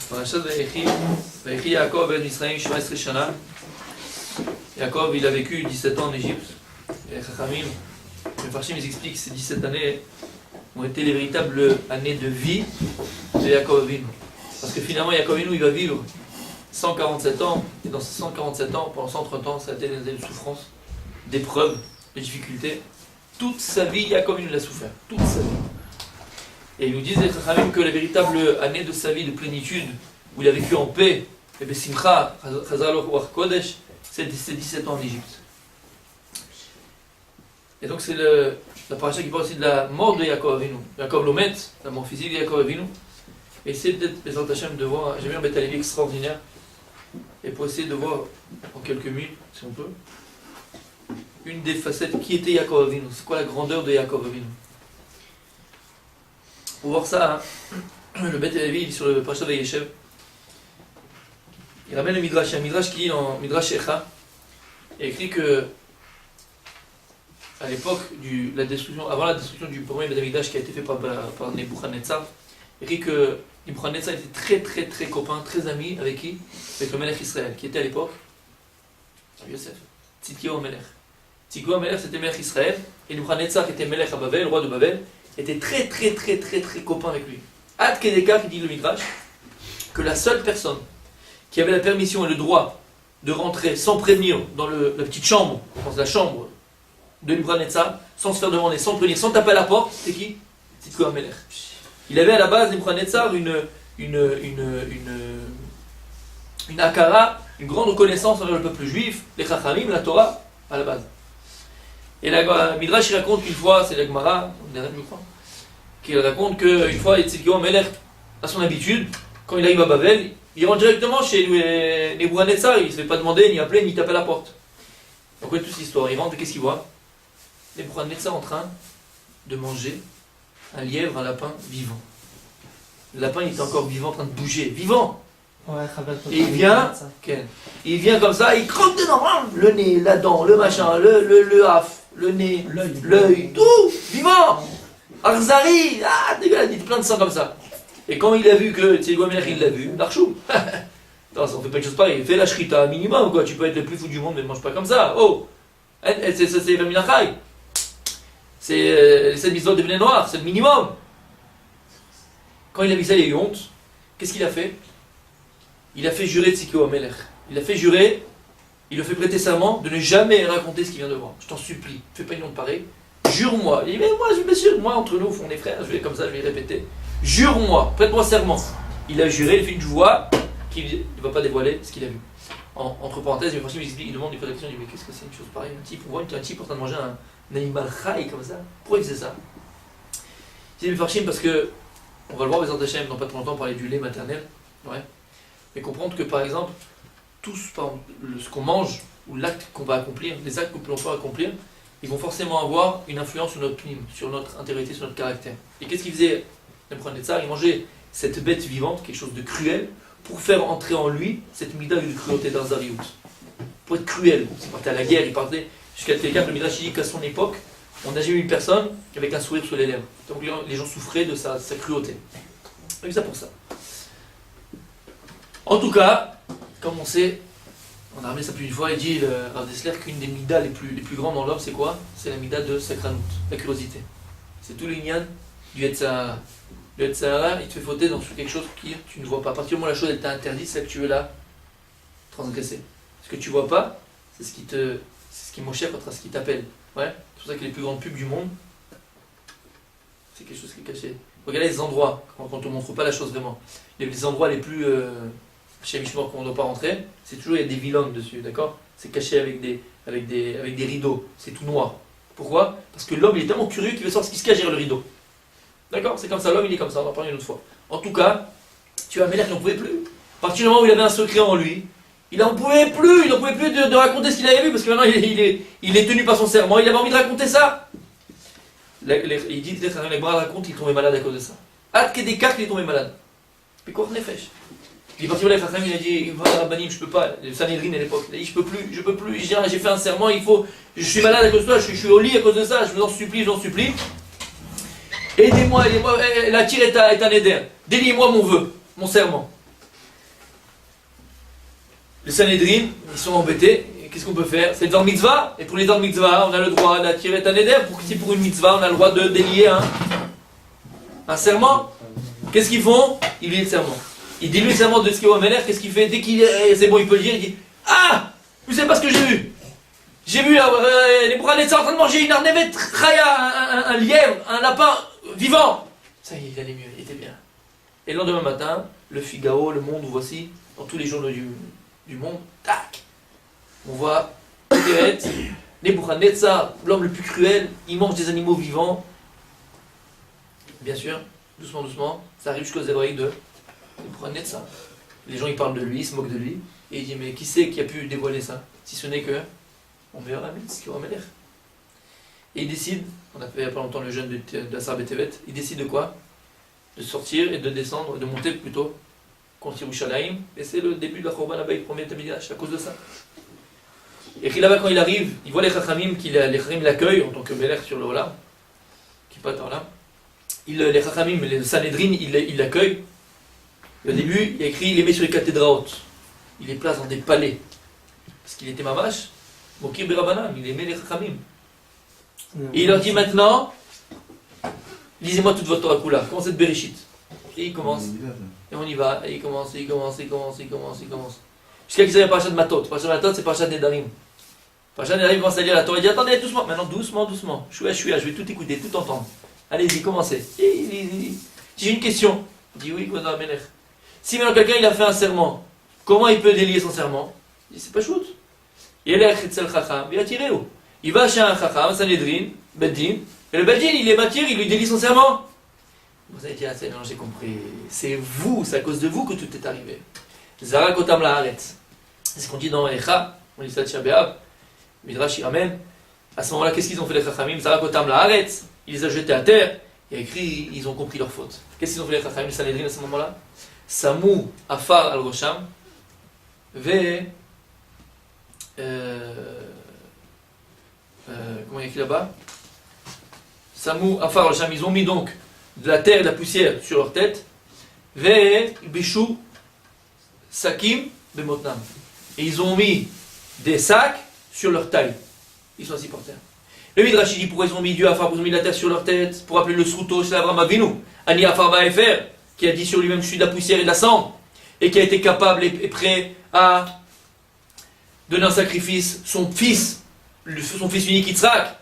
Parashat Vayechi Yaakov ben Israël 17 Shana. Yaakov, il a vécu 17 ans en Égypte. Et Chachamim, les Farshim, ils expliquent que ces 17 années ont été les véritables années de vie de Yaakov Avinu. Parce que finalement, Yaakov Avinu, il va vivre 147 ans. Et dans ces 147 ans, pendant 130 ans, ça a été des années de souffrance, d'épreuves, de difficultés. Toute sa vie, Yaakov Avinu l'a souffert. Toute sa vie. Et ils nous disent que la véritable année de sa vie de plénitude, où il a vécu en paix, et Besimcha, Chazal Ruach Kodesh, c'est ses 17 ans en Égypte. Et donc c'est la paracha qui parle aussi de la mort de Yaakov Avinu. Yaakov Lomet, la mort physique de Yaakov Avinu. Et c'est peut-être les Antachem de voir, j'ai vu un Beth Alevi extraordinaire, et pour essayer de voir en quelques minutes, si on peut, une des facettes qui était Yaakov Avinu. C'est quoi la grandeur de Yaakov Avinu? Pour voir ça, hein, le Beth Alevi, il est sur le Parashat Vayeshev. Il ramène le Midrash, un Midrash qui, en Midrash Echa, il écrit que à l'époque de la destruction, avant la destruction du premier Beth Amikdash qui a été fait par Nebuchadnezzar, il écrit que Nebuchadnezzar était très très très copain, très ami avec qui? Avec le Melech Israël, qui était à l'époque Yosef, Tzidkiyahu Melech. Tzidkiyahu Melech c'était Melech Israël, et Nebuchadnezzar qui était Melech à Babel, le roi de Babel, était très très très très très copain avec lui. Ad Kedeka, qui dit le Midrash, que la seule personne qui avait la permission et le droit de rentrer sans prévenir dans la petite chambre, je pense la chambre de Nebuchadnezzar, sans se faire demander, sans prévenir, sans taper à la porte, c'est qui? Tzidkiyahu Melech. Il avait à la base Nebuchadnezzar une akara, une grande reconnaissance envers le peuple juif, les Chachamim, la Torah, à la base. Et la Midrash il raconte qu'une fois, c'est la Gemara, je crois, qu'il raconte qu'une fois, Tzidkiyahu Melech, à son habitude, quand il arrive à Babel, il rentre directement chez Nebuchadnezzar, il ne se fait pas demander, ni appeler, ni taper à la porte. On connaît toute cette histoire. Il rentre et qu'est-ce qu'il voit? Nebuchadnezzar en train de manger un lièvre, un lapin vivant. Le lapin il est encore vivant, en train de bouger, vivant. Ouais, et il vient comme ça, il croque dedans, le nez, la dent, le machin, le haf, le nez, l'œil, tout, vivant. Arzari, dégueulasse, il dit plein de sang comme ça. Et quand il a vu que Tzidkiyahu Melech il l'a vu, l'archou. On fait pas une chose pareille, fais la shrita minimum quoi, tu peux être le plus fou du monde mais ne mange pas comme ça. Oh, c'est Verminachai. C'est les 7 mitzvot de Bnei Noach, c'est le minimum. Quand il a vu ça, il a eu honte. Qu'est-ce qu'il a fait? Il a fait jurer Tzidkiyahu Melech. Il a fait jurer, il a fait prêter serment de ne jamais raconter ce qu'il vient de voir. Je t'en supplie, fais pas une honte pareille. Jure-moi. Il dit, mais moi, monsieur, moi, entre nous, on est frères, je vais comme ça, je vais répéter. Jure-moi, prête-moi serment. Il a juré, il fait une voix qu'il ne va pas dévoiler ce qu'il a vu. Entre parenthèses, il explique, il demande une fois la question, il dit, mais qu'est-ce que c'est une chose pareille? Un type, on voit un type en train de manger un animal chai comme ça. Pourquoi il faisait ça? C'est une farchim parce que, on va le voir, les Antachem, dans pas trop longtemps, parler du lait maternel. Ouais. Mais comprendre que, par exemple, tout ce qu'on mange, ou l'acte qu'on va accomplir, les actes que l'on peut accomplir, ils vont forcément avoir une influence sur notre pnim, sur notre intériorité, sur notre caractère. Et qu'est-ce qu'il faisait? Il mangeait cette bête vivante, quelque chose de cruel, pour faire entrer en lui cette mida de cruauté d'Arzariout. Pour être cruel. Il partait à la guerre, il partait jusqu'à quelqu'un, le Midrash dit qu'à son époque, on n'a jamais eu une personne avec un sourire sur les lèvres. Donc les gens souffraient de sa cruauté. On a eu ça pour ça. En tout cas, comme on sait, on a ramené ça plus d'une fois, il dit Rav Dessler qu'une des midas les plus grandes dans l'homme, c'est quoi? C'est la mida de sakranout, la curiosité. C'est tout l'ignan du Yetzirah. Le Yetzirah, il te fait fauter dans quelque chose que tu ne vois pas. À partir du moment où la chose t'a interdite, c'est que tu veux la transgresser. Ce que tu ne vois pas, c'est ce qui m'ochère contre ce qui t'appelle. Ouais. C'est pour ça que les plus grandes pubs du monde, c'est quelque chose qui est caché. Regardez les endroits, quand on ne te montre pas la chose vraiment. Les endroits les plus chez Mishmor qu'on ne doit pas rentrer, c'est toujours il y a des vilons dessus, d'accord? C'est caché avec des rideaux, c'est tout noir. Pourquoi? Parce que l'homme il est tellement curieux qu'il veut savoir ce qui se cache derrière le rideau. D'accord? C'est comme ça, l'homme il est comme ça, on va en parler une autre fois. En tout cas, tu vois, Melech il n'en pouvait plus. À partir du moment où il avait un secret en lui, il n'en pouvait plus de raconter ce qu'il avait vu, parce que maintenant il est tenu par son serment, il avait envie de raconter ça. Il dit, les bras racontent, il est tombé malade à cause de ça. Ad Kedekach, il est tombé malade. Mais quoi, Nefesh? Il est parti voir les Chachamim, il a dit, Rabbanim, je peux pas, le Sanhedrin à l'époque, il a dit, je peux plus, j'ai fait un serment, je suis malade à cause de ça, je suis au lit à cause de ça, je vous en supplie. Aidez-moi, la tire est un éder. Déliez-moi mon vœu, mon serment. les Sanhédrin, ils sont embêtés. Qu'est-ce qu'on peut faire? C'est dans mitzvah. Et pour les dans mitzvah, on a le droit d'attirer un éder. Si pour une mitzvah, on a le droit de délier un serment. Qu'est-ce qu'ils font? Ils lient le serment. Ils diluent le serment de ce qu'il va mener. Qu'est-ce qu'il fait? Dès qu'il est, c'est bon, il peut le dire. Il dit: ah, vous savez pas ce que j'ai vu? J'ai vu les Bouchanets en train de manger une arnevette, un lièvre, un lapin vivant. Ça y est, il allait mieux, il était bien. Et le lendemain matin, le Figaro, le Monde, voici, dans tous les journaux du monde, tac, on voit les Bouchanets, ça, l'homme le plus cruel, il mange des animaux vivants. Bien sûr, doucement, doucement, ça arrive jusqu'aux hébraïques de les Bouchanets, ça. Les gens ils parlent de lui, ils se moquent de lui, et il dit: mais qui c'est qui a pu dévoiler ça? Si ce n'est que mon meilleur ami, c'est ce qui va m'aider. Et il décide, on a fait il n'y a pas longtemps le jeûne de la Sarbetevet, il décide de quoi? De sortir et de descendre, de monter plutôt contre Yerushalayim, et c'est le début de la Khorban Abayit, premier Tamidach, à cause de ça. Et là-bas, quand il arrive, il voit les Chachamim, les Chachamim l'accueillent en tant que Melech sur le Olam, qui n'est pas dans là. Les Chachamim, les Sanhédrin, ils l'accueillent. Et au début, il y a écrit, il les met sur les cathédrales, il les place dans des palais, parce qu'il était mamash, Mokir Berabanam, il aimait les Chachamim. Et il leur dit: maintenant, lisez-moi toute votre Torah Kula, commencez de Bereshit. Et il commence, et on y va, et il commence. Jusqu'à qu'ils arrivent à Parashat Matot. Parashat Matot, c'est Parashat Nedarim. Parashat Nedarim commence à lire la Torah, il dit: attendez, doucement, maintenant doucement. Chouia, je vais tout écouter, tout entendre. Allez-y, commencez. J'ai une question. Il dit: oui, Kvoda Melech. Si maintenant quelqu'un il a fait un serment, comment il peut délier son serment? Il dit: c'est pas shoot. Il va tirer où? Il va chez un Chacham, un Sanhédrin, Beddin, et le Beddin il les m'attire, il lui délie son serment. Vous allez dire: ah, non, j'ai compris. C'est à cause de vous que tout est arrivé. Zarakotam la'aretz. C'est ce qu'on dit dans Echa, on dit ça de Shabbat, Midrash Yiramen. À ce moment-là, qu'est-ce qu'ils ont fait les Chachamim? Zarakotam la'aretz. Il les a jetés à terre. Il y a écrit: ils ont compris leur faute. Qu'est-ce qu'ils ont fait les Chachamim, les Sanhédrin à ce moment-là? Samou afar al rosham ve comment il y a écrit là-bas? Samou afar al rosham. Ils ont mis donc de la terre et de la poussière sur leur tête. Ve bishu sakim bemotnam. Et ils ont mis des sacs sur leur taille. Ils sont assis par terre. Le Midrash dit: pourquoi ils ont mis du afar? Ils ont mis de la terre sur leur tête pour appeler le sruto chez Abraham Avinu. Ani afar va'efer, qui a dit sur lui-même: je suis de la poussière et de la cendre, et qui a été capable et prêt à donner un sacrifice, son fils unique Yitzhak,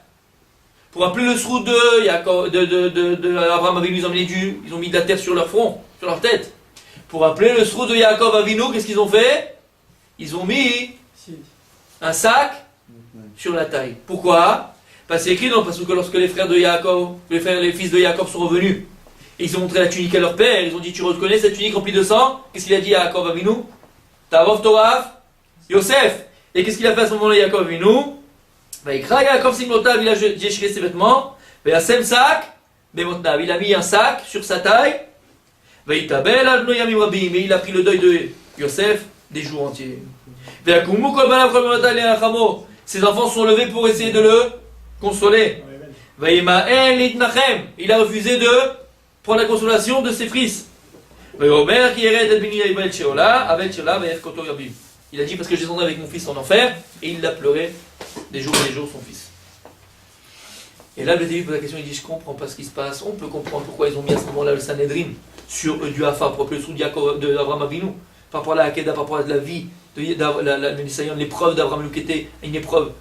pour appeler le srout de Abraham Avinu. Ils ont mis de la terre sur leur front, sur leur tête. Pour appeler le srout de Yaakov Avinu, qu'est-ce qu'ils ont fait? Ils ont mis un sac sur la taille. Pourquoi? Parce que c'est écrit parce que lorsque les frères de Yaakov, les fils de Yaakov sont revenus, et ils ont montré la tunique à leur père, ils ont dit: tu reconnais cette tunique remplie de sang? Qu'est-ce qu'il a dit à Yaakov Avinu? Ta'avov Toraf Yosef. Et qu'est-ce qu'il a fait à ce moment-là, Yaakov Avinu? Vaikra Yaakov Simlotav, il a déchiré ses vêtements. Ve'asem sac Bemotnav, il a mis un sac sur sa taille. Veitabel al Yamim Rabim, et il a pris le deuil de Yosef des jours entiers. Ve'akumu kol banav kol banatal le'achamo. Ses enfants sont levés pour essayer de le consoler. Ve'ima'en litnachem, il a refusé de prendre la consolation de ses fils. Il a dit: parce que je descendrai avec mon fils en enfer, et il l'a pleuré des jours et des jours, son fils. Et là, le David pose la question, il dit: je comprends pas ce qui se passe. On peut comprendre pourquoi ils ont mis à ce moment-là le Sanhédrin sur du Afar, pour appeler le sou d'Abraham Avinu, par rapport à la Hakeda, par rapport à la vie, l'épreuve d'Abraham, qui était une épreuve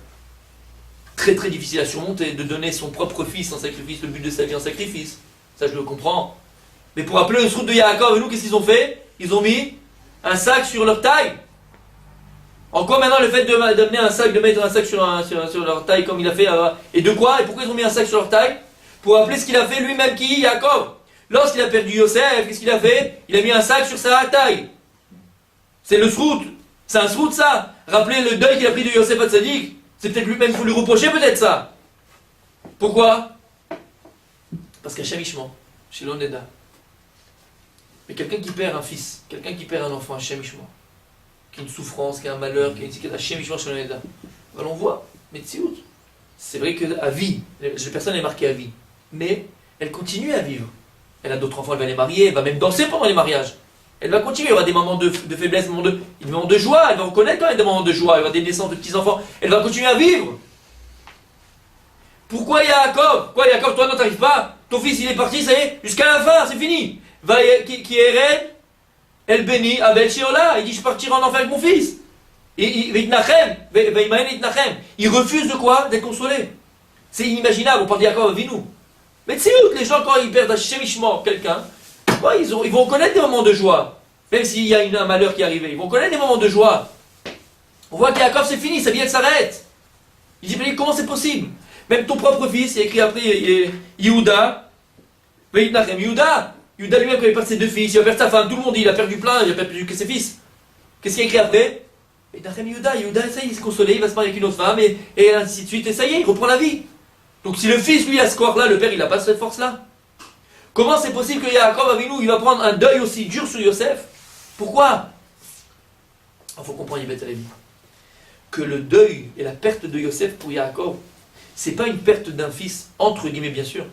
très très difficile à surmonter, de donner son propre fils en sacrifice, le but de sa vie en sacrifice. Ça, je le comprends. Mais pour appeler le srout de Yaakov, et nous, qu'est-ce qu'ils ont fait? Ils ont mis un sac sur leur taille. En quoi maintenant le fait d'amener un sac, de mettre un sac sur leur taille comme il a fait et de quoi? Et pourquoi ils ont mis un sac sur leur taille? Pour appeler ce qu'il a fait lui-même, qui? Yaakov. Lorsqu'il a perdu Yosef, qu'est-ce qu'il a fait? Il a mis un sac sur sa taille. C'est le srout. C'est un srout, ça. Rappelez le deuil qu'il a pris de Yosef Hatzadik. C'est peut-être lui-même, il faut lui reprocher peut-être ça. Pourquoi? Parce qu'un chamichement, chez l'Oneda. Mais quelqu'un qui perd un fils, quelqu'un qui perd un enfant, un chamichement, qui a une souffrance, qui a un malheur, qui a une étiquette, un chamichement chez l'Oneda. Alors on voit, mais tziout. C'est vrai qu'à vie, la personne est marquée à vie, mais elle continue à vivre. Elle a d'autres enfants, elle va les marier, elle va même danser pendant les mariages. Elle va continuer, il y aura des moments de faiblesse, des moments de joie, elle va reconnaître quand même des moments de joie, il y aura des naissances de petits-enfants, elle va continuer à vivre. Pourquoi Yaakov? Quoi Yaakov, toi non t'arrives pas? Ton fils il est parti, ça y est, jusqu'à la fin, c'est fini. Qui est reine? Elle bénit Abel Sheola, il dit je partirai en enfer avec mon fils. Il refuse de quoi? D'être consolé. C'est inimaginable, on parle de Yaakov Avinu. Mais tu sais où les gens quand ils perdent Hashem Ishmor, quelqu'un, ouais, ils vont connaître des moments de joie. Même s'il y a un malheur qui est arrivé, ils vont connaître des moments de joie. On voit que Yaakov c'est fini, sa vie elle s'arrête. Il dit mais comment c'est possible? Même ton propre fils, il a écrit après Yehuda, Yehuda lui-même quand il perd ses deux fils, il va perdre sa femme, tout le monde dit il a perdu plein, il a perdu que ses fils. Qu'est-ce qu'il a écrit après? Yehuda, ça y est, il s'est consolé, il va se marier avec une autre femme, et ainsi de suite, et ça y est, il reprend la vie. Donc si le fils, lui, a ce corps-là, le père, il n'a pas cette force-là. Comment c'est possible que Yaakov Avinu, il va prendre un deuil aussi dur sur Yosef? Pourquoi? Il faut comprendre, Yves Alevi, que le deuil et la perte de Yosef pour Yaakov, c'est pas une perte d'un fils, entre guillemets bien sûr,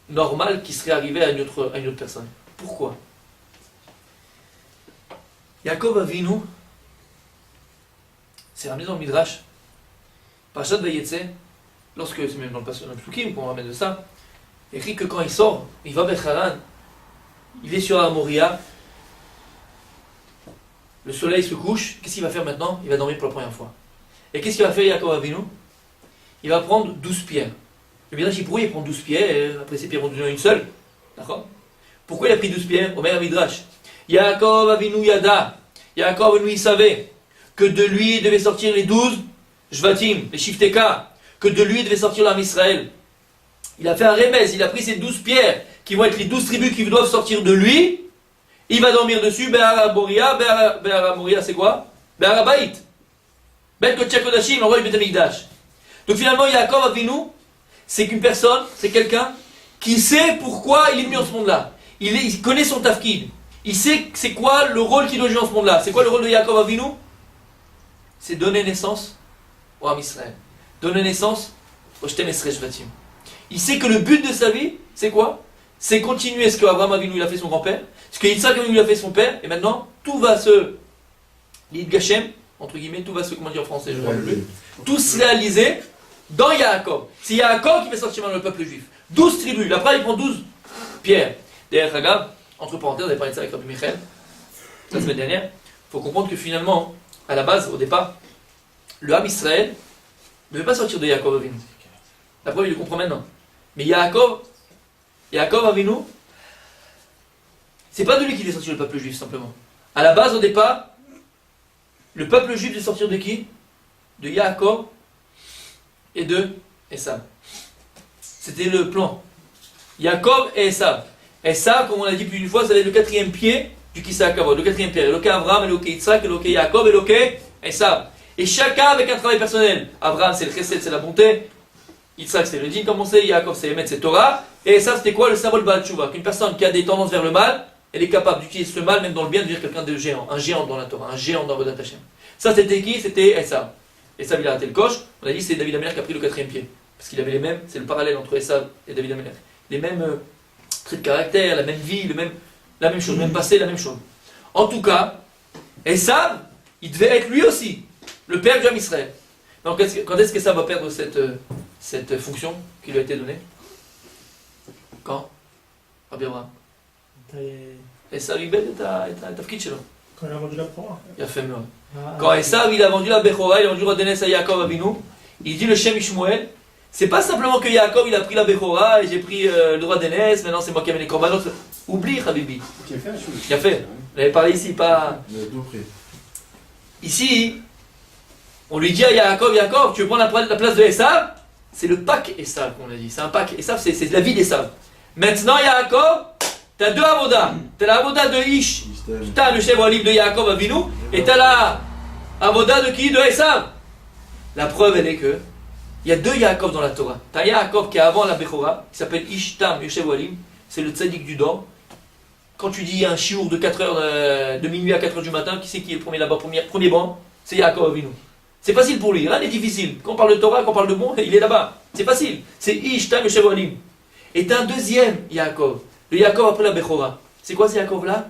normal qui serait arrivé à une autre personne. Pourquoi? Yaakov Avinu, c'est ramené dans le Midrash, Parashat Vayetze, lorsque, c'est même dans le Psukim qu'on ramène de ça, écrit que quand il sort, il va vers Haran, il est sur Amoria, le soleil se couche, qu'est-ce qu'il va faire maintenant? Il va dormir pour la première fois. Et qu'est-ce qu'il va faire Yaakov Avinu? Il va prendre 12 pierres. Le Midrash, pourquoi il prend 12 pierres, et après ces pierres vont devenir une seule? D'accord? Pourquoi il a pris 12 pierres? Omer Midrash. Yaakov Avinu Yada. Yaakov Avinu, il savait que de lui devaient sortir les 12 Shvatim, les Shifteka, que de lui devait sortir l'âme Israël. Il a fait un remez, il a pris ces 12 pierres, qui vont être les 12 tribus qui doivent sortir de lui, il va dormir dessus, Be'ara Moria, c'est quoi? Be'ara Baït. Bet Kodesh Kodashim, l'endroit du Beth Amikdash. Donc finalement, Yaakov Avinu, c'est qu'une personne, c'est quelqu'un qui sait pourquoi il est venu dans ce monde-là. Il connaît son tafkid. Il sait c'est quoi le rôle qu'il doit jouer dans ce monde-là. C'est quoi le rôle de Yaakov Avinu? C'est donner naissance au Ham Israël. Donner naissance au Shtem Esrei Shvatim. Il sait que le but de sa vie, c'est quoi? C'est continuer ce qu'Abraham Avinu il a fait son grand-père, ce que Yitzhak Avinu il a fait son père, et maintenant, tout va se... L'Id Gashem, entre guillemets, tout va se... Comment dire en français, je ne sais plus. Tout se réaliser dans Yaakov. C'est Yaakov qui fait sortir maintenant le peuple juif. 12 tribus. Après, il prend 12 pierres. D'ailleurs, regarde, entre parenthèses, on avait parlé de ça avec Rabbi Michel la semaine dernière. Il faut comprendre que finalement, à la base, au départ, le Ham Israël ne devait pas sortir de Yaakov Avinu. La preuve, il le comprend maintenant. Mais Yaakov Avinu, c'est pas de lui qui devait sortir le peuple juif, simplement. À la base, au départ, le peuple juif devait sortir de qui? De Yaakov et de Esav. C'était le plan. Yaakov et Esav. Esav, comme on l'a dit plus d'une fois, ça va être le quatrième pied du Kissa Kavod, le quatrième pied. Eloké Abraham, Eloké Yitzhak, Eloké Yaakov, Eloké Esav. Et chacun avec un travail personnel. Abraham, c'est le chesed, c'est la bonté. Yitzhak, c'est le din, comme on sait. Yaakov, c'est Emet, c'est Torah. Et Esav, c'était quoi? Le symbole Baal Tshuva. Qu'une personne qui a des tendances vers le mal, elle est capable d'utiliser ce mal, même dans le bien, de devenir quelqu'un de géant. Un géant dans la Torah, un géant dans Avodat Hashem. Ça, c'était qui? C'était Esav. Esav, il a raté le coche. On a dit c'est David Amelech qui a pris le quatrième pied. Parce qu'il avait les mêmes, c'est le parallèle entre Esav et David Amelech. Les mêmes traits de caractère, la même vie, la même chose, le même passé, la même chose. En tout cas, Esav, il devait être lui aussi le père du Ham Israël. Donc, quand est-ce qu'Esav va perdre cette fonction qui lui a été donnée? Quand? Rabbi Abraham. Esav, il bête et tafkid שלו. Quand il a vendu la Bechora. יפה מאוד. Quand Esav, il a vendu la Bechora, il a vendu Rodenes à Yaakov Avinu, il dit le Shem Ishmuel, c'est pas simplement que Yaakov, il a pris la Bechora et j'ai pris le droit d'aînesse, maintenant c'est moi qui amène les korbanot. Oublie, Habibi. Il a fait. On avait parlé ici, pas... Ici, on lui dit à Yaakov, tu veux prendre la place de Esav? C'est le pack Esav qu'on a dit. C'est un pack. Esav, c'est la vie d'Esav. Maintenant, Yaakov, tu as deux avodas. Tu as l'avoda de Ish, tu as le chef livre de Yaakov Avinu, et tu as la avoda de qui? De Esav. La preuve, elle est que il y a deux Yaakov dans la Torah. Tu as Yaakov qui est avant la Bechora, qui s'appelle Ish Tam Yoshev Walim, c'est le tzaddik du Dor. Quand tu dis un chiour de 4 heures, de minuit à 4 heures du matin, qui c'est qui est le premier là-bas, premier banc? C'est Yaakov Avinu. C'est facile pour lui, rien n'est difficile. Quand on parle de Torah, quand on parle de bon, il est là-bas. C'est facile. C'est Ish Tam Yoshev Walim. Et tu as un deuxième Yaakov, le Yaakov après la Bechora. C'est quoi ce Yaakov là?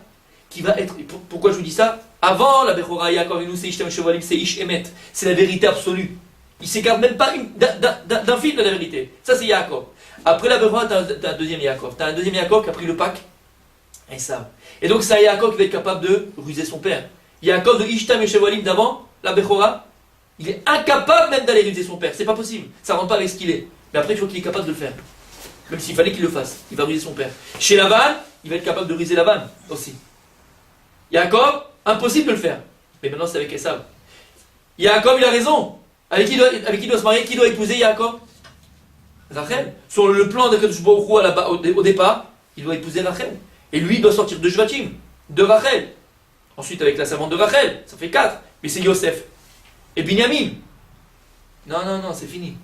qui va être... Pourquoi je vous dis ça? Avant la Bechora, Yaakov Avinu, c'est Ishtem Shevalim, c'est Ish Emet. C'est la vérité absolue. Il s'écarte même pas d'un fil de la vérité. Ça, c'est Yaakov. Après la Bechora, tu as un deuxième Yaakov. Tu as un deuxième Yaakov qui a pris le pack. Esav. Et donc, c'est un Yaakov qui va être capable de ruser son père. Yaakov de Ishtem et Shevalim d'avant, la Bechora, il est incapable même d'aller ruser son père. C'est pas possible. Ça ne rentre pas avec ce qu'il est. Mais après, il faut qu'il est capable de le faire. Même s'il fallait qu'il le fasse. Il va ruser son père. Chez Lavan, il va être capable de ruser Lavan aussi. Yaakov, impossible de le faire. Mais maintenant, c'est avec Esav. Yaakov, il a raison. Avec qui il doit se marier? Qui doit épouser Yaakov? Rachel. Sur le plan de Kadosh Baruch Hu au départ, il doit épouser Rachel. Et lui, il doit sortir de Shvatim, de Rachel. Ensuite, avec la servante de Rachel, ça fait 4. Mais c'est Yosef. Et Binyamin. Non, c'est fini.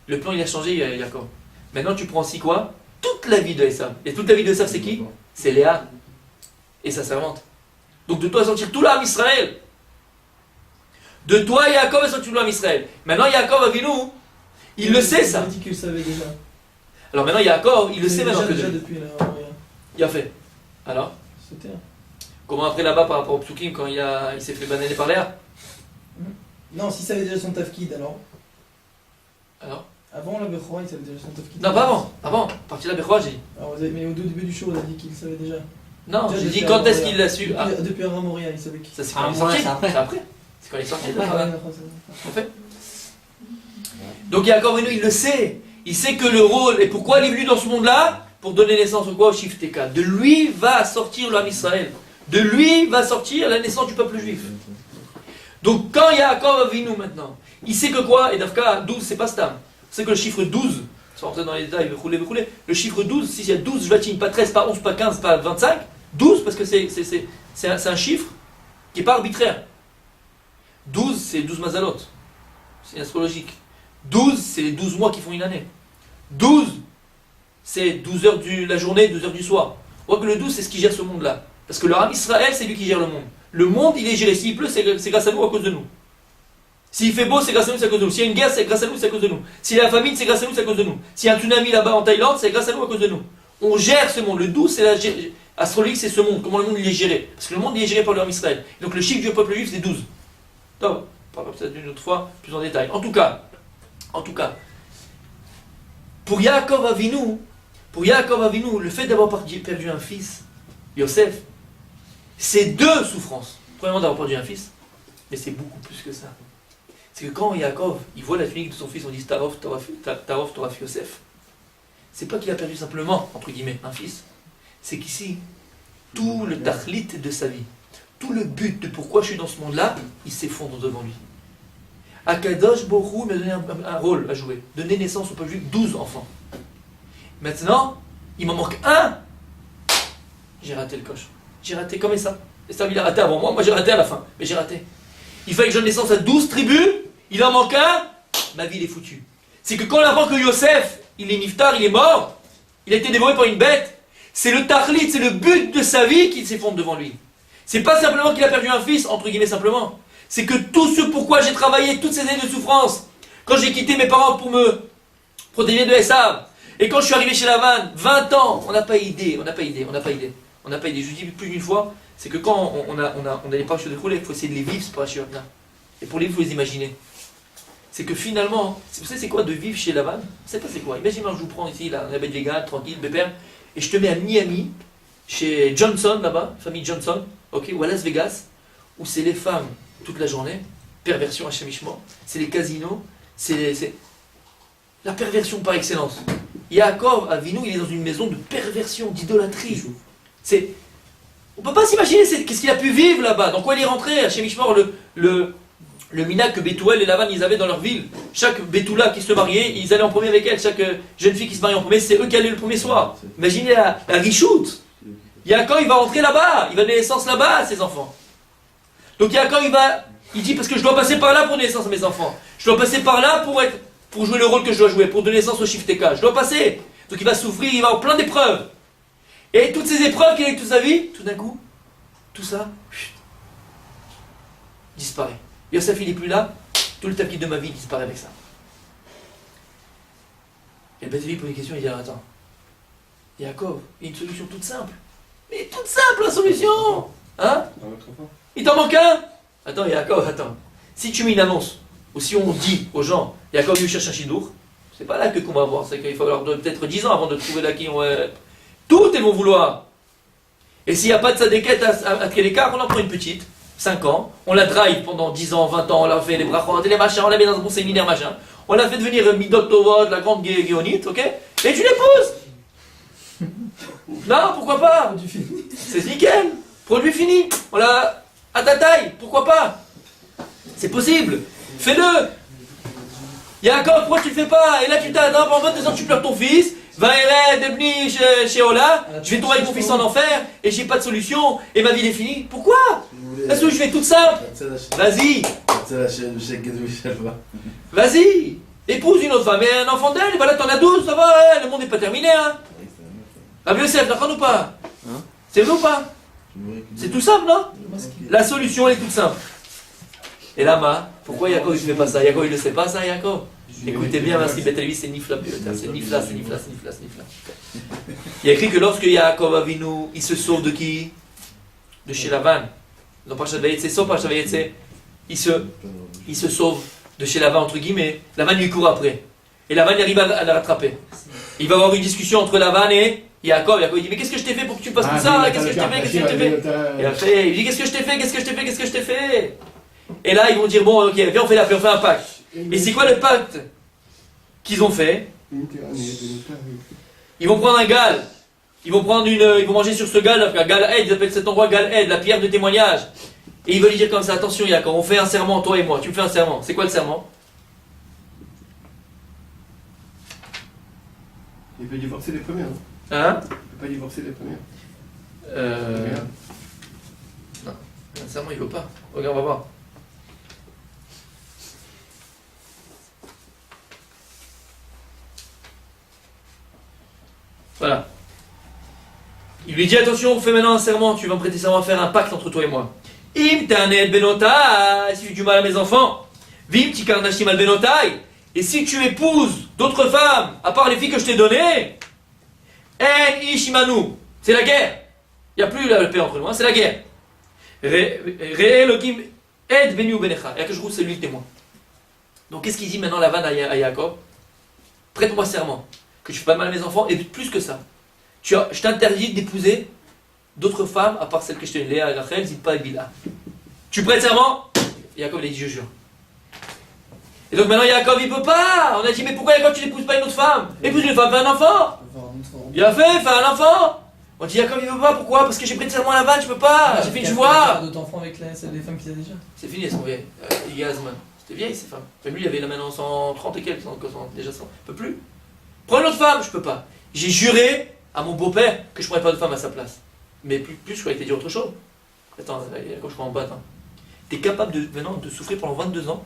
Le plan, il a changé, Yaakov. Maintenant, tu prends aussi quoi? Toute la vie de Esav. Et toute la vie de Esav, c'est qui? C'est Léa et sa servante. Donc de toi, va sortir tout l'âme Israël. De toi, Yaakov, va sortir tout l'âme Israël. Maintenant, Yaakov Avinu, il le sait, ça. Il a dit qu'il le savait déjà. Alors maintenant, Yaakov, il le sait maintenant que déjà depuis la... Il a fait. Alors C'était... Comment après là-bas par rapport au Psukim quand il s'est fait bananer par Léa? Non, s'il savait déjà son tafkid, alors. Avant la Bechora, il savait déjà son tafkid. Non, pas avant. Avant. Partir de la Bechora, j'ai dit. Mais au début du show, on a dit qu'il savait déjà. Non, j'ai dit quand est-ce qu'il l'a su? Depuis Ara Moria, il savait qui. Ça, c'est quand il est sorti. C'est après. C'est quand il est sorti. En fait. Donc Yaakov, il le sait. Il sait que le rôle, et pourquoi il est venu dans ce monde-là? Pour donner naissance au quoi? Au Shifteka. De lui va sortir l'âme Israël. De lui va sortir la naissance du peuple juif. Donc quand Yaakov Avinu maintenant, il sait que quoi? Et Dafka 12, c'est pas Stam. C'est que le chiffre 12, sans rentrer dans les détails, le chiffre 12, s'il y a 12 Jvatim, pas 13, pas 11, pas 15, pas 25, 12, parce que c'est un chiffre qui n'est pas arbitraire. 12, c'est 12 mazalot. C'est astrologique. 12, c'est les 12 mois qui font une année. 12, c'est 12 heures de la journée, 12 heures du soir. On voit que le 12, c'est ce qui gère ce monde-là. Parce que le Ram Israël, c'est lui qui gère le monde. Le monde, il est géré. S'il pleut, c'est grâce à nous, à cause de nous. S'il fait beau, c'est grâce à nous, c'est à cause de nous. S'il y a une guerre, c'est grâce à nous, c'est à cause de nous. S'il y a la famine, c'est grâce à nous, c'est à cause de nous. S'il y a un tsunami là-bas en Thaïlande, c'est grâce à nous, à cause de nous. On gère ce monde. Le 12, c'est astrologique, c'est ce monde. Comment le monde il est géré. Parce que le monde il est géré par le Ram Israël. Donc le chiffre du peuple juif, c'est 12. Donc, on parlera peut-être une autre fois, plus en détail. En tout cas, pour Yaakov Avinu, le fait d'avoir perdu un fils, Yosef, c'est deux souffrances. Premièrement, d'avoir perdu un fils, mais c'est beaucoup plus que ça. C'est que quand Yaakov, il voit la tunique de son fils, on dit Tarov, Toraf Yosef. C'est pas qu'il a perdu simplement, entre guillemets, un fils. C'est qu'ici, tout le tachlit de sa vie, tout le but de pourquoi je suis dans ce monde-là, il s'effondre devant lui. Akadosh Borou m'a donné un rôle à jouer. Donner naissance au peuple juif, 12 enfants. Maintenant, il m'en manque un. J'ai raté le coche. J'ai raté comme ça. Et ça, il a raté avant moi. Moi, j'ai raté à la fin. Mais j'ai raté. Il fallait que je donne naissance à 12 tribus. Il en manque un. Ma vie, elle est foutue. C'est que quand on apprend que Yosef, il est niftar, il est mort, il a été dévoré par une bête, c'est le tahlit, c'est le but de sa vie qui s'effondre devant lui. C'est pas simplement qu'il a perdu un fils, entre guillemets simplement. C'est que tout ce pourquoi j'ai travaillé toutes ces années de souffrance, quand j'ai quitté mes parents pour me protéger de Esav, et quand je suis arrivé chez Lavan, 20 ans, on n'a pas idée. Je vous dis plus d'une fois, c'est que quand on a les parachutes de rouler, il faut essayer de les vivre, ces parachutes-là. Et pour les vivre, il faut les imaginer. C'est que finalement, vous savez c'est quoi de vivre chez Lavan? Vous savez pas c'est quoi? Imaginez, je vous prends ici, là, on est à Vegas, tranquille, pépère, et je te mets à Miami, chez Johnson, là-bas, famille Johnson, ok, ou à Las Vegas, où c'est les femmes toute la journée, perversion à chemichement, c'est les casinos, c'est la perversion par excellence. Yaakov Avinu, il est dans une maison de perversion, d'idolâtrie. On ne peut pas s'imaginer qu'est-ce qu'il a pu vivre là-bas. Dans quoi il est rentré à Shemishmor, le minag que Bethuel et Lavan ils avaient dans leur ville. Chaque Betula qui se mariait, ils allaient en premier avec elle. Chaque jeune fille qui se mariait en premier, c'est eux qui allaient le premier soir. Imaginez la richoute. Yaakov, il va rentrer là-bas, il va donner naissance là-bas à ses enfants. Donc Yaakov, il dit parce que je dois passer par là pour donner naissance à mes enfants. Je dois passer par là pour jouer le rôle que je dois jouer, pour donner naissance au Shifteka. Je dois passer. Donc il va souffrir, il va avoir plein d'épreuves. Et toutes ces épreuves qu'il a eues toute sa vie, tout d'un coup, tout ça disparaît. Yosef, il n'est plus là, tout le tapis de ma vie disparaît avec ça. Et le Beth-Lévi pose une question, il dit attends, Yaakov, il y a une solution toute simple. Mais toute simple la solution. Hein? Il t'en manque un? Attends, Yaakov, attends. Si tu mets une annonce, ou si on dit aux gens, Yaakov lui cherche un chidour, c'est pas là qu'on va voir, c'est qu'il faut leur donner peut-être 10 ans avant de trouver là qui ont... Tout, ils vont vouloir. Et s'il n'y a pas de sadéquette à quel écart, on en prend une petite, 5 ans, on la drive pendant 10 ans, 20 ans, on l'a fait les brachot, les machins, on la met dans un bon séminaire, machin. On l'a fait devenir Midot Tovot, la grande Géonite, ok? Et tu l'épouses. Non, pourquoi pas? C'est nickel. Produit fini. On l'a à ta taille, pourquoi pas? C'est possible. Fais-le. Yaakov, pourquoi tu le fais pas? Et là tu t'attends, pendant 22 ans tu pleures ton fils. Va devenu chez Ola, je vais tomber avec mon fils en enfer et j'ai pas de solution et ma vie est finie. Pourquoi? Parce que je fais tout simple. Vas-y. Vas-y. Épouse une autre femme et un enfant d'elle, et voilà, t'en as 12, ça va, le monde n'est pas terminé, hein. Rabbi Yosef, d'accord ou pas? C'est vrai ou pas? C'est tout simple, non? La solution elle est toute simple. Et là, pourquoi Yaakov il ne fait pas ça? Yaakov il ne sait pas ça, Yaakov? Écoutez bien, parce que Bethlévi c'est Nifla, c'est Nifla. Il y a écrit que lorsque Yaakov Avinu, il se sauve de qui? De chez Lavan. Non, pas Shavayetse, sauf pas Shavayetse. Il se sauve de chez Lavan, entre guillemets. Lavan lui court après. Et Lavan il arrive à la rattraper. Il va avoir une discussion entre Lavan et Yaakov. Yaakov il dit, mais qu'est-ce que je t'ai fait pour que tu passes tout ça? Qu'est-ce que je t'ai fait? Et après, il dit, qu'est-ce que je t'ai fait? Et là, ils vont dire, bon, ok, viens, on fait un pacte. Et c'est quoi le pacte qu'ils ont fait? Ils vont prendre un gal. Ils vont manger sur ce gal, ils appellent cet endroit Gal Ed, la pierre de témoignage. Et ils veulent lui dire comme ça, attention Yaakov, on fait un serment, toi et moi, tu me fais un serment. C'est quoi le serment? Il peut divorcer les premières, non? Hein? Il peut pas divorcer les premières. Non, un serment il veut pas. Regarde, on va voir. Voilà. Il lui dit attention, on fait maintenant un serment, tu vas me prêter serment à faire un pacte entre toi et moi. Im ta'aned benotai, si tu fais du mal à mes enfants. Vim tikarnashim al benotai. Et si tu épouses d'autres femmes, à part les filles que je t'ai données, en ishimanu, c'est la guerre. Il n'y a plus la paix entre nous, hein, c'est la guerre. Re'elokim ed beni u benecha. Et Akash Hu, c'est lui le témoin. Donc qu'est-ce qu'il dit maintenant Lavan à Yaakov? Prête-moi serment que tu fais pas mal à mes enfants, et plus que ça. Je t'interdis d'épouser d'autres femmes, à part celles que je t'ai données, Léa, Rachel, Zilpa et Bila. Tu prêtes serment? Yaakov il a dit je jure. Et donc maintenant Yaakov il peut pas. On a dit mais pourquoi Yaakov tu n'épouses pas une autre femme? Épouse une femme, fais un enfant. Il a fait, fais un enfant. On dit Yaakov il veut pas, pourquoi? Parce que j'ai prêté serment à Lavan, je peux pas, j'ai fait une joie. D'autres enfants avec celles des femmes qu'il a déjà. C'est fini, elles sont vieilles. Yasman, c'était vieille ces femmes. Même lui il avait là maintenant 130 et quelques, déjà 100. Il peut plus. Prends une autre femme, je peux pas. J'ai juré à mon beau-père que je ne prendrais pas de femme à sa place. Mais plus je croyais qu'il dit autre chose. Attends, quand je crois en bas, tu es capable maintenant de souffrir pendant 22 ans.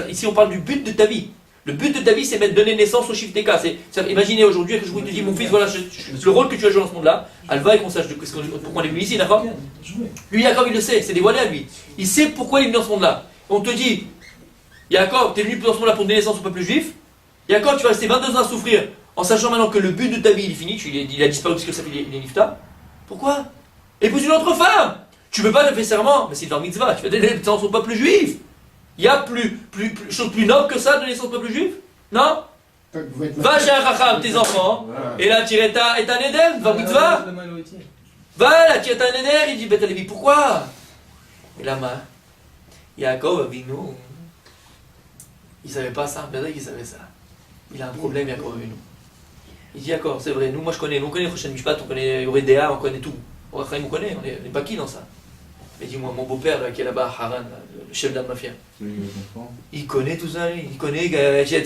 Ici on parle du but de ta vie. Le but de ta vie c'est de donner naissance au chiffre des cas. Imaginez aujourd'hui que je vous te dis mon fils, voilà le rôle que tu as joué dans ce monde-là, Alva et qu'on sache pourquoi on est venu ici, d'accord? Lui Yaakov il le sait, c'est dévoilé à lui. Il sait pourquoi il est venu dans ce monde-là. On te dit, Yaakov, tu es venu dans ce monde-là pour donner naissance au peuple juif. Yaakov, tu vas rester 22 ans à souffrir en sachant maintenant que le but de ta vie il est fini, il a disparu parce que ça fait il est nifta. Pourquoi? Épouse une autre femme. Tu veux pas te faire serment, mais c'est dans mitzvah, tu fais des naissances au peuple juif. Il y a chose plus noble que ça de naissance au peuple juif? Non? Va chez un racham, tes enfants, et là tu est un éden, va mitzvah. Va là, tu es un éden, il dit Beth Lévi, pourquoi? Et là, Yaakov Avinu, il savait pas ça, bien sûr qu'il savait ça. Il a un problème, Yaakov Avinu. Il dit d'accord, c'est vrai, on connaît Rochen Mishpat, on connaît Yoredea, on connaît tout. On connaît, on est pas qui dans ça. Mais dis-moi, mon beau-père là, qui est là-bas, Haran, le chef de la mafia, il connaît tout ça, il connaît qu'est-ce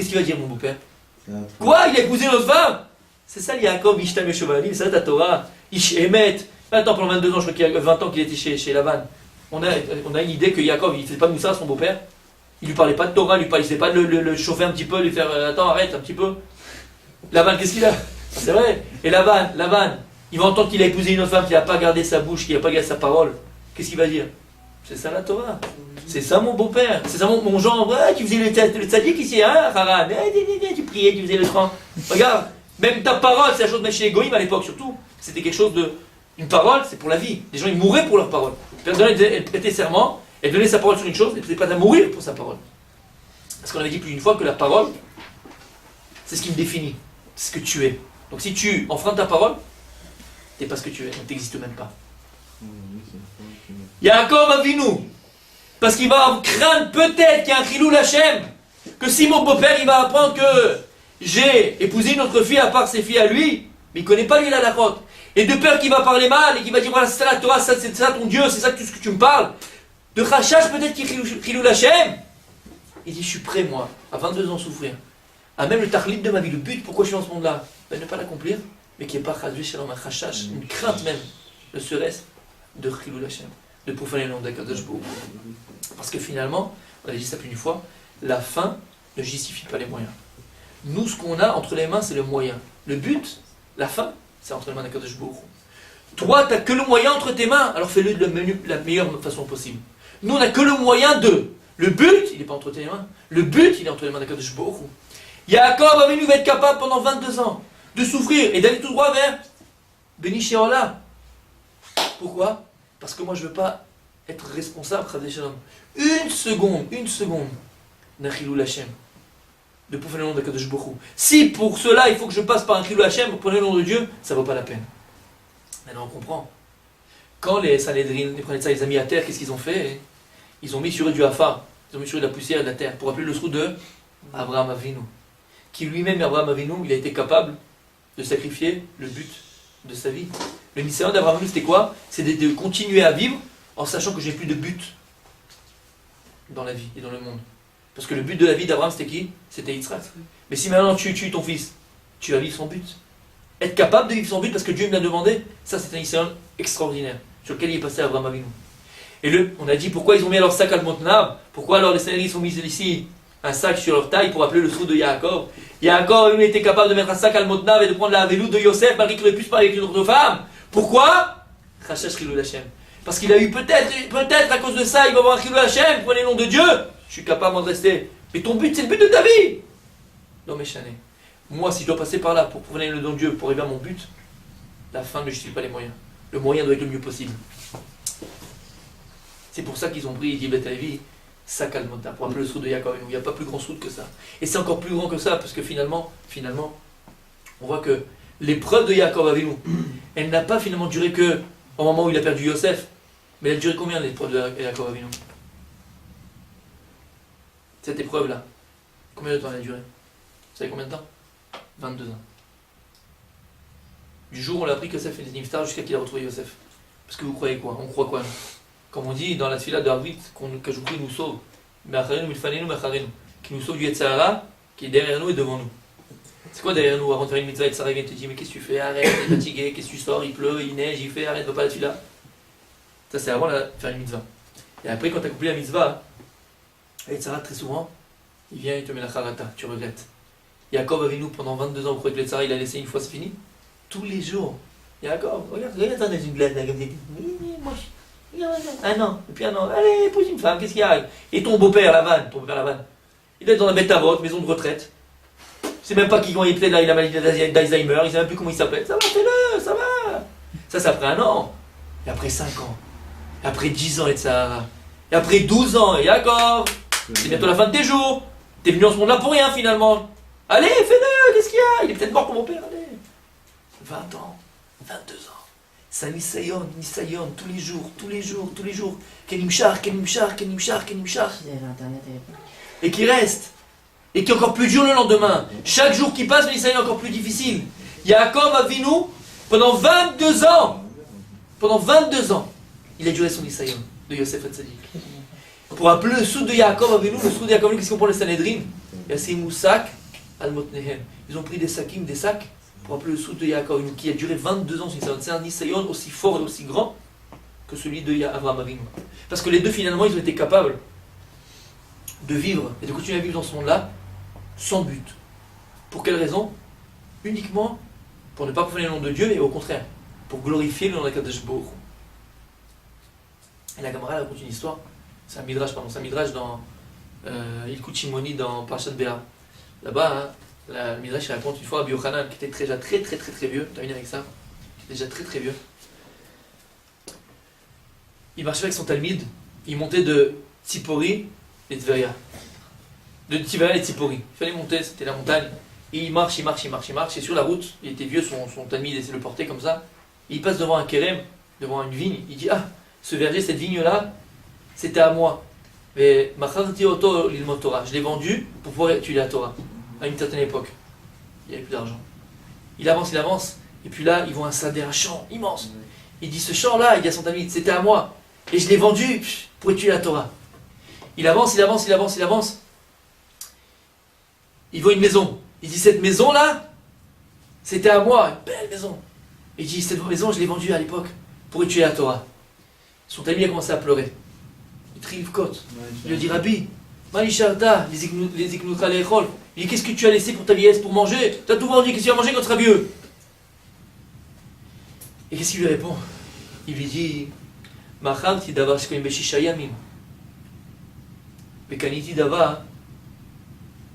qu'il va dire mon beau-père? Quoi? Il a épousé une autre femme? C'est ça, Yaakov, Ishtam et Chevalim, c'est ça ta Torah, Ish Emet. Attends, pendant 22 ans, je crois qu'il y a 20 ans qu'il était chez Lavan. On a une idée que Yaakov, il ne faisait pas de Moussa, son beau-père. Il lui parlait pas de Torah, il ne faisait pas le chauffer un petit peu, lui faire attends, arrête un petit peu. Lavan, qu'est-ce qu'il a? C'est vrai. Et Lavan, il va entendre qu'il a épousé une autre femme qui n'a pas gardé sa bouche, qui n'a pas gardé sa parole. Qu'est-ce qu'il va dire? C'est ça la Torah. C'est ça mon beau-père. C'est ça mon genre. Ouais, tu faisais le tzaddik ici, hein, Haran. Tu priais, tu faisais le cran. Regarde, même ta parole, c'est la chose de chez les goïms à l'époque surtout. C'était quelque chose Une parole, c'est pour la vie. Les gens, ils mourraient pour leur parole. Le Père elle prêtait serment, elle donnait sa parole sur une chose, elle n'était pas à mourir pour sa parole. Parce qu'on avait dit plus d'une fois que la parole, c'est ce qui me définit, c'est ce que tu es. Donc si tu enfreins ta parole, tu n'es pas ce que tu es, donc tu n'existes même pas. Yaakov Avinu, parce qu'il va craindre peut-être qu'il y a un Chilul Hashem, que si mon beau-père il va apprendre que j'ai épousé une autre fille à part ses filles à lui, mais il ne connaît pas lui la halachot. Et de peur qu'il va parler mal et qu'il va dire voilà c'est ça la Torah, c'est ça ton Dieu, c'est ça tout ce que tu me parles. De Rachash peut-être qu'il Chilul Hashem. Il dit je suis prêt moi, à 22 ans souffrir. À même le tachlit de ma vie, le but pourquoi je suis dans ce monde-là, ne pas l'accomplir, mais qu'il n'y ait pas un Rachash, une crainte même, ne serait-ce de Chilul Hashem, de profaner le nom d'Akadosh Baruch Hu. Parce que finalement, on a dit ça plus d'une fois, la fin ne justifie pas les moyens. Nous, ce qu'on a entre les mains, c'est le moyen. Le but, la fin, c'est entre les mains d'Akadosh Baruch Hu. Toi, tu n'as que le moyen entre tes mains, alors fais-le de la meilleure façon possible. Nous, on n'a que le moyen de. Le but, il n'est pas entre tes mains. Le but, il est entre les mains d'Akadosh Baruch Hu. Yaakov Avinu va être capable pendant 22 ans de souffrir et d'aller tout droit vers Béni Sheolah. Pourquoi? Parce que moi, je ne veux pas être responsable, une seconde d'un Chilul Hashem, de profaner le nom d'Akadosh Baruch Hu. Si pour cela, il faut que je passe par un Chilul Hashem pour profaner le nom de Dieu, ça ne vaut pas la peine. Maintenant, on comprend. Quand les Sanhédrin, les amis à terre, qu'est-ce qu'ils ont fait? Ils ont mis sur eux du hafar, ils ont mis sur eux de la poussière et de la terre, pour appeler le trou de Abraham Avinu. Qui lui-même, Abraham Avinu, il a été capable de sacrifier le but de sa vie. Le mission d'Abraham Avinu, c'était quoi? C'était de continuer à vivre en sachant que j'ai plus de but dans la vie et dans le monde. Parce que le but de la vie d'Abraham, c'était qui? C'était Yitzhak. Mais si maintenant tu tues ton fils, tu vas vivre son but. Être capable de vivre son but parce que Dieu me l'a demandé, ça c'est un mission extraordinaire sur lequel il est passé Abraham Avinu. Et on a dit pourquoi ils ont mis leur sac à le Montnab, pourquoi alors les Sanhédrin ont mis ici un sac sur leur taille pour appeler le trou de Yaakov. Yaakov lui était capable de mettre un sac à le Montnab et de prendre la veloute de Yosef malgré qu'il aurait pu se parler avec une autre femme. Pourquoi? Rachash Chilul Hashem. Parce qu'il a eu peut-être à cause de ça, il va avoir un Chilul Hashem, prenez le nom de Dieu. Je suis capable de rester. Mais ton but, c'est le but de ta vie. Non mais chané. Moi, si je dois passer par là pour prenez le nom de Dieu, pour arriver à mon but, la fin ne justifie pas les moyens. Le moyen doit être le mieux possible. C'est pour ça qu'ils ont pris Yibet Alevi, sac al Mota, pour appeler le trou de Yaakov. Il n'y a pas plus grand trou que ça. Et c'est encore plus grand que ça, parce que finalement, on voit que l'épreuve de Yaakov Avinu, elle n'a pas finalement duré que au moment où il a perdu Yosef, mais elle a duré combien l'épreuve de Yaakov Avinu? Cette épreuve-là, combien de temps elle a duré? Vous savez combien de temps? 22 ans. Du jour où on l'a appris que Yosef était niftar jusqu'à qu'il a retrouvé Yosef. Parce que vous croyez quoi? On croit quoi? Comme on dit dans la tfila de Harvit, qu'Ajoukoui nous sauve. Qui nous sauve du Yetzirah, qui est derrière nous et devant nous. C'est quoi derrière nous? Avant de faire une mitzvah, Yetzirah vient te dire mais qu'est-ce que tu fais? Arrête, t'es fatigué, qu'est-ce que tu sors? Il pleut, il neige, il fait, arrête, va pas la tfila. Ça c'est avant de faire une mitzvah. Et après quand tu as accompli la mitzvah, Yetzirah très souvent, il vient et te met la charata, tu regrettes. Yaakov Avinu pendant 22 ans, vous croyez que Yetzirah il a laissé une fois, c'est fini? Tous les jours. Yaakov, regarde dans une glace là, comme ça. Un an, et puis un an, allez, épouse une femme, qu'est-ce qu'il y a? Et ton beau-père, Lavan, il doit être dans la bête à vote, maison de retraite. C'est même pas qu'il est peut-être là, il a maladie d'Alzheimer, il sait même plus comment il s'appelle. Ça va, fais-le, ça va. Ça après un an. Et après 5 ans. Et après 10 ans, et de ça. Et après 12 ans, et d'accord. C'est bientôt la fin de tes jours. T'es venu en ce monde-là pour rien finalement. Allez, fais-le, qu'est-ce qu'il y a? Il est peut-être mort pour mon père, allez. 20 ans, 22 ans. C'est un Nisayon, tous les jours. Kenimchar. Et qui reste. Et qui est encore plus dur le lendemain. Chaque jour qui passe, le Nisayon est encore plus difficile. Yaakov Avinu, pendant 22 ans, il a duré son Nisayon de Yosef Hatzadik. Pour appeler le sou de Yaakov Avinu, qu'est-ce qu'on prend le Sanhédrin? Il y a ces moussak al-motnehem. Ils ont pris des sacs, pour appeler le sou de Yaakov Avinu, qui a duré 22 ans. C'est un Nisayon aussi fort et aussi grand que celui de Avraham Avinu. Parce que les deux, finalement, ils ont été capables de vivre et de continuer à vivre dans ce monde-là sans but. Pour quelle raison? Uniquement pour ne pas profaner le nom de Dieu, mais au contraire, pour glorifier le nom d'Akadosh Baruch Hu. Et la Gemara raconte une histoire. C'est un midrash dans Ilkut Shimoni dans Parashat Béa. Là-bas, le midrash raconte une fois à Rabbi Yochanan, qui était déjà très vieux, terminé avec ça, déjà très vieux. il marchait avec son Talmid, il montait de Tzipori et Tveria. De Tveria et Tzipori. Il fallait monter, c'était la montagne. Et il marche, et sur la route, il était vieux, son Talmid essaie de le porter comme ça. Et il passe devant un kérem, devant une vigne, il dit ah, ce verger, cette vigne-là, c'était à moi. Mais Macharti Oto l'ilmot Torah, je l'ai vendu pour pouvoir étudier la Torah. À une certaine époque, il n'y avait plus d'argent. Il avance, et puis là, ils voient un sader, un champ immense. Il dit ce champ-là, il y a son Talmid, c'était à moi. Et je l'ai vendu pour étudier la Torah. Il avance. Il voit une maison. Il dit cette maison-là, c'était à moi, une belle maison. Il dit cette maison, je l'ai vendue à l'époque pour étudier la Torah. Son Talmid a commencé à pleurer. Il trie le côte. Il lui dit Rabbi, Manisharta, les iknutra lechol. Il dit qu'est-ce que tu as laissé pour ta vieillesse pour manger? Tu as tout vendu, qu'est-ce que tu vas manger quand tu seras vieux? Et qu'est-ce qu'il lui répond? Il lui dit Macharti davar shkoim beshisha yamim. Bekaniti davar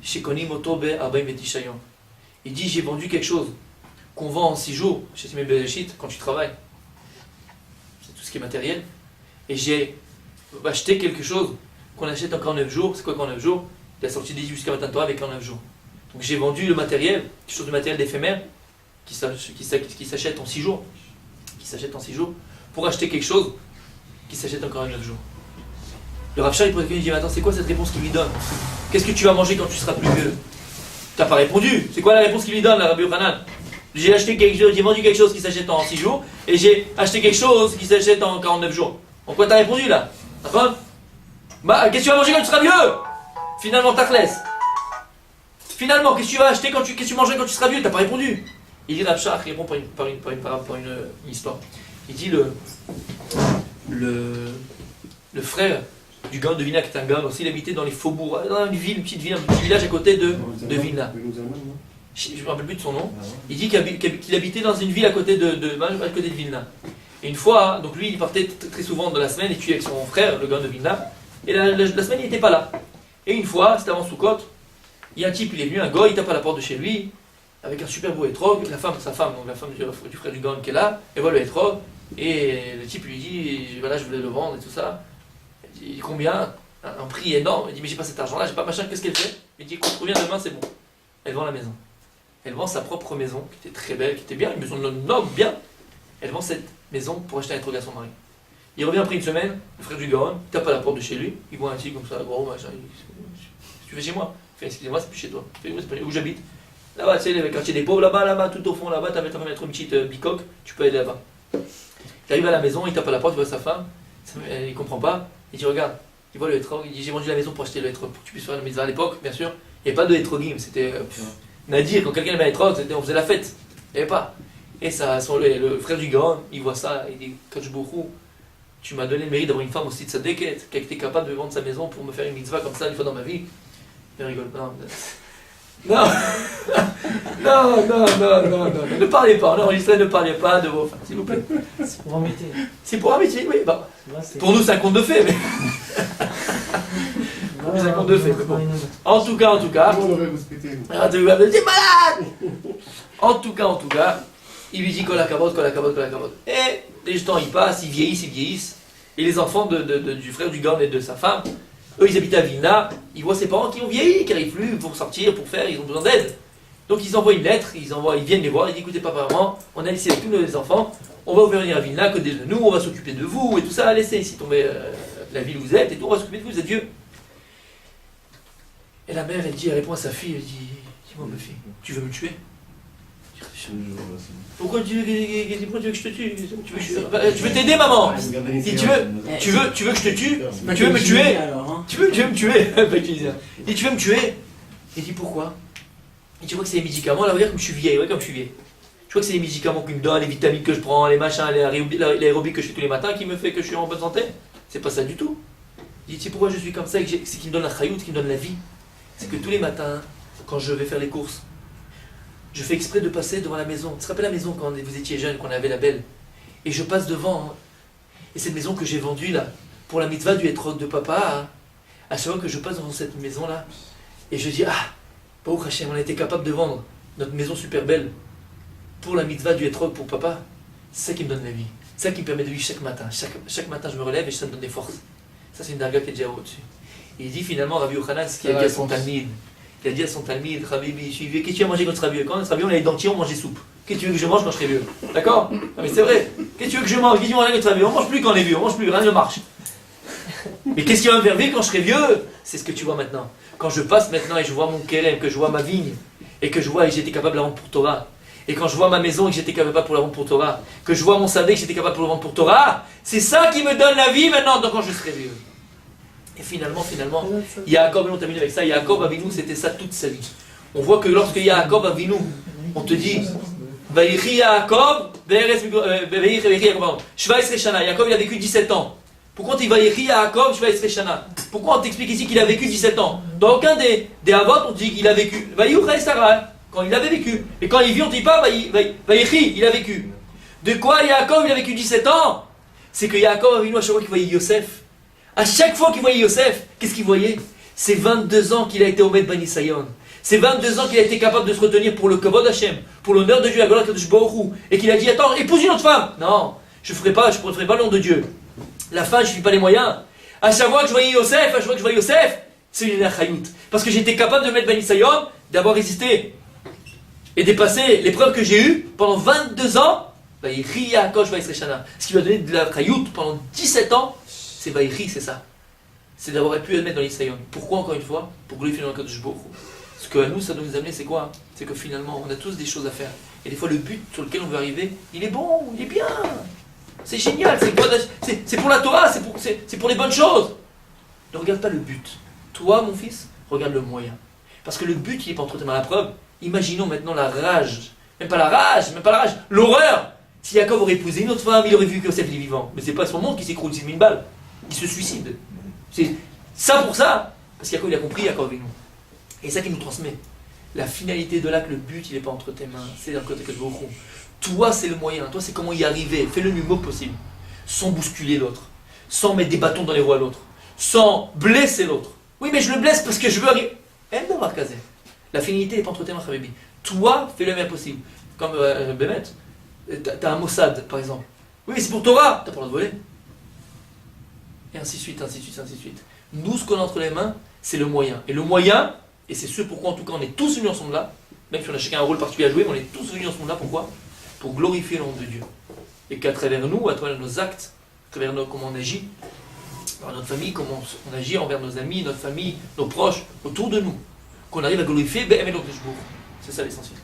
shekonim oto be-arba'im vetisha yom. Il dit j'ai vendu quelque chose qu'on vend en 6 jours chez Simei Bereshit quand tu travailles. C'est tout ce qui est matériel. Et j'ai acheté quelque chose qu'on achète encore en 9 jours. C'est quoi qu'en 9 jours? Il a sorti 18 jusqu'à Matan Torah avec en 9 jours. Donc j'ai vendu le matériel, quelque chose de matériel d'éphémère qui s'achète en 6 jours. Pour acheter quelque chose qui s'achète encore en 9 jours. Le Rav Shach, il dit, mais attends, c'est quoi cette réponse qu'il lui donne? Qu'est-ce que tu vas manger quand tu seras plus vieux? Tu n'as pas répondu. C'est quoi la réponse qu'il lui donne, la Rabbi Yochanan? J'ai vendu quelque chose qui s'achète en 6 jours, et j'ai acheté quelque chose qui s'achète en 49 jours. En quoi tu as répondu là? D'accord? Bah, qu'est-ce que tu vas manger quand tu seras vieux? Finalement, Tachlès. Finalement, qu'est-ce que tu vas acheter qu'est-ce que tu mangerais quand tu seras vieux? T'as pas répondu. Il dit Rav Shach, il répond par une histoire. Il dit le frère du Gaon de Vilna, qui est un Gaon aussi, il habitait dans les faubourgs, dans une ville, une petite ville, un petit village à côté de Vilna. Je ne me rappelle plus de son nom. Il dit qu'il habitait dans une ville à côté de Vilna. Et une fois, donc lui, il partait très souvent dans la semaine étudier avec son frère, le Gaon de Vilna. Et la semaine, il n'était pas là. Et une fois, c'était avant Soukot, il y a un type, il est venu, un goy, il tape à la porte de chez lui, avec un super beau hétrog, sa femme, donc la femme du frère du Gaon qui est là, elle voit le hétrog, et le type lui dit, voilà, je voulais le vendre et tout ça. Il dit, combien? Un prix énorme. Il dit, mais j'ai pas cet argent-là, j'ai pas machin, qu'est-ce qu'elle fait? Il dit, écoute, reviens demain, c'est bon. Elle vend la maison. Elle vend sa propre maison, qui était très belle, qui était bien, une maison noble, bien. Elle vend cette maison pour acheter un hétrog à son mari. Il revient après une semaine, le frère du Gaon, il tape à la porte de chez lui, il voit un type comme ça, gros machin, il dit, tu fais chez moi? Il fait, excusez-moi, c'est plus chez toi. Il fait, où j'habite? Là-bas, tu sais, le quartier des pauvres, là-bas, tout au fond, là-bas, tu vas mettre une petite bicoque, tu peux aller là-bas. Il arrive à la maison, il tape à la porte, il voit sa femme, il comprend pas, il dit, regarde, il voit le hétrog, il dit, j'ai vendu la maison pour acheter le hétrog, pour que tu puisses faire la mitzvah à l'époque, bien sûr. Il n'y avait pas de hétrogim, c'était Nadir, quand quelqu'un avait un hétrog, on faisait la fête, il n'y avait pas. Et ça, le frère du Gaon, il voit ça, il dit, Kadosh Baruch Hu, tu m'as donné le mérite d'avoir une femme aussi de sa déquête, qui était capable de vendre sa maison pour me faire une mitzvah comme ça une fois dans ma vie. Il rigole pas. Non, ne parlez pas, enregistrez, ne parlez pas de vos femmes, s'il vous plaît. C'est pour embêter. C'est pour amitié, oui. Bah, pour nous, c'est un conte de fées, mais. C'est un conte de fées. Bon. En tout cas. On aurait respecté. T'es malade. En tout cas, il lui dit kolakavod. Et les temps ils passent, ils vieillissent. Et les enfants du frère du Gaon et de sa femme, eux ils habitent à Vilna, ils voient ses parents qui ont vieilli, qui n'arrivent plus pour sortir, pour faire, ils ont besoin d'aide. Donc ils envoient une lettre, ils viennent les voir, ils disent écoutez papa, maman, on a laissé tous nos enfants, on va vous faire venir à Vilna, à côté de nous, on va s'occuper de vous et tout ça, laissez ici tomber la ville où vous êtes et tout, on va s'occuper de vous, vous êtes vieux. Et la mère elle répond à sa fille, elle dit dis-moi ma fille, tu veux me tuer? Pourquoi tu veux que je te tue? Tu veux t'aider maman? Si tu veux que je te tue? Tu veux me tuer? Tu veux me tuer? Il dit tu veux me tuer? Il dit pourquoi? Il dit tu vois que c'est les médicaments, là regarde comme je suis vieille, Tu vois que c'est les médicaments qui me donnent, les vitamines que je prends, les machins, l'aérobie que je fais tous les matins qui me fait que je suis en bonne santé? C'est pas ça du tout. Il dit tu sais pourquoi je suis comme ça? C'est qui me donne la chayout, qui me donne la vie. C'est que tous les matins, quand je vais faire les courses, je fais exprès de passer devant la maison. Tu te rappelles la maison quand vous étiez jeune, qu'on avait la belle? Et je passe devant. Et cette maison que j'ai vendue là, pour la mitzvah du hétrog de papa, à chaque fois que je passe devant cette maison là, et je dis Baruch Hashem, on a été capable de vendre notre maison super belle pour la mitzvah du hétrog pour papa. C'est ça qui me donne la vie. C'est ça qui me permet de vivre chaque matin. Chaque matin, je me relève et ça me donne des forces. Ça, c'est une darga qui est déjà au-dessus. Et il dit finalement, Rabbi Yochanan, ce qu'il a dit à son Talmid. Il a dit à son Talmid, Rabbi, qu'est-ce que tu as mangé quand tu seras vieux? Quand on sera vieux, on a les dentiers, on mangeait soupe. Qu'est-ce que tu veux que je mange quand je serai vieux? D'accord? Non, mais c'est vrai. Qu'est-ce que tu veux que je mange? Qu'est-ce que tu veux quand tu seras vieux? On mange plus quand on est vieux, on mange plus, rien ne marche. Mais qu'est-ce qui va me faire vivre quand je serai vieux? C'est ce que tu vois maintenant. Quand je passe maintenant et je vois mon kérem, que je vois ma vigne, et que je vois et j'étais capable de la vendre pour Torah, et quand je vois ma maison et que j'étais capable pour la vendre pour Torah, que je vois mon sadé que j'étais capable pour le vendre pour Torah, c'est ça qui me donne la vie maintenant, donc quand je serai vieux. Et finalement, Yaakov, on termine avec ça, Yaakov Avinu, c'était ça toute sa vie. On voit que lorsque Yaakov Avinu, on te dit, Vaïchi Yaakov, Shvaïsre Shana, Yaakov il a vécu 17 ans. Pourquoi on dit Vaïchi Yaakov, Shvaïsre Shana? Pourquoi on t'explique ici qu'il a vécu 17 ans? Dans aucun des Avot, on dit qu'il a vécu, Vaïucha Sarah, quand il avait vécu. Et quand il vit, on ne dit pas Vaïchi, il a vécu. De quoi Yaakov il a vécu 17 ans? C'est que Yaakov Avinu, à chaque fois qu'il voyait Yosef, à chaque fois qu'il voyait Yosef, qu'est-ce qu'il voyait? C'est 22 ans qu'il a été au Med Bani Sayon. C'est 22 ans qu'il a été capable de se retenir pour le Kavod Hashem, pour l'honneur de Dieu, la gloire de Kadosh Baruch Hu, et qu'il a dit, attends, épouse une autre femme. Non, je ne ferai pas le nom de Dieu. La fin, je ne suis pas les moyens. À chaque fois que je voyais Yosef, c'est une Chayut. Parce que j'étais capable de mettre Bani Sayon, d'avoir résisté et dépasser l'épreuve que j'ai eue pendant 22 ans. Ce qui va donner de la Chayut pendant 17 ans, c'est Vaïchi, c'est ça. C'est d'avoir pu admettre dans l'Israël. Pourquoi, encore une fois? Pour glorifier dans le Kadosh Baruch Hu. Ce que à nous, ça doit nous amener, c'est quoi? C'est que finalement, on a tous des choses à faire. Et des fois, le but sur lequel on veut arriver, il est bon, il est bien. C'est génial, c'est pour la Torah, c'est pour les bonnes choses. Ne regarde pas le but. Toi, mon fils, regarde le moyen. Parce que le but, il n'est pas entre tes mains. La preuve, imaginons maintenant la rage. Même pas la rage, l'horreur. Si Yaakov aurait épousé une autre femme, il aurait vu que Yosef est vivant. Mais c'est pas son monde qui s'écroule, c'est une balle. Il se suicide. C'est ça pour ça. Parce qu'Yaakov, il a compris, Yaakov avec nous. Et c'est ça qui nous transmet. La finalité de l'acte, le but, il n'est pas entre tes mains. C'est dans le côté que je vous recours. Toi, c'est le moyen. Toi, c'est comment y arriver. Fais le mieux mot possible. Sans bousculer l'autre. Sans mettre des bâtons dans les roues à l'autre. Sans blesser l'autre. Oui, mais je le blesse parce que je veux arriver. Elle d'avoir casé. La finalité n'est pas entre tes mains, Habibi. Toi, fais le mieux possible. Comme Bémet. T'as un Mossad, par exemple. Oui, mais c'est pour Torah. T'as pas le droit de voler. Et ainsi de suite, ainsi de suite, ainsi de suite. Nous, ce qu'on a entre les mains, c'est le moyen. Et le moyen, et c'est ce pourquoi en tout cas on est tous unis ensemble là, même si on a chacun un rôle particulier à jouer, mais on est tous unis ensemble là, pourquoi? Pour glorifier le nom de Dieu. Et qu'à travers nous, à travers nos actes, à travers comment on agit, dans notre famille, comment on agit envers nos amis, notre famille, nos proches, autour de nous, qu'on arrive à glorifier, c'est ça l'essentiel.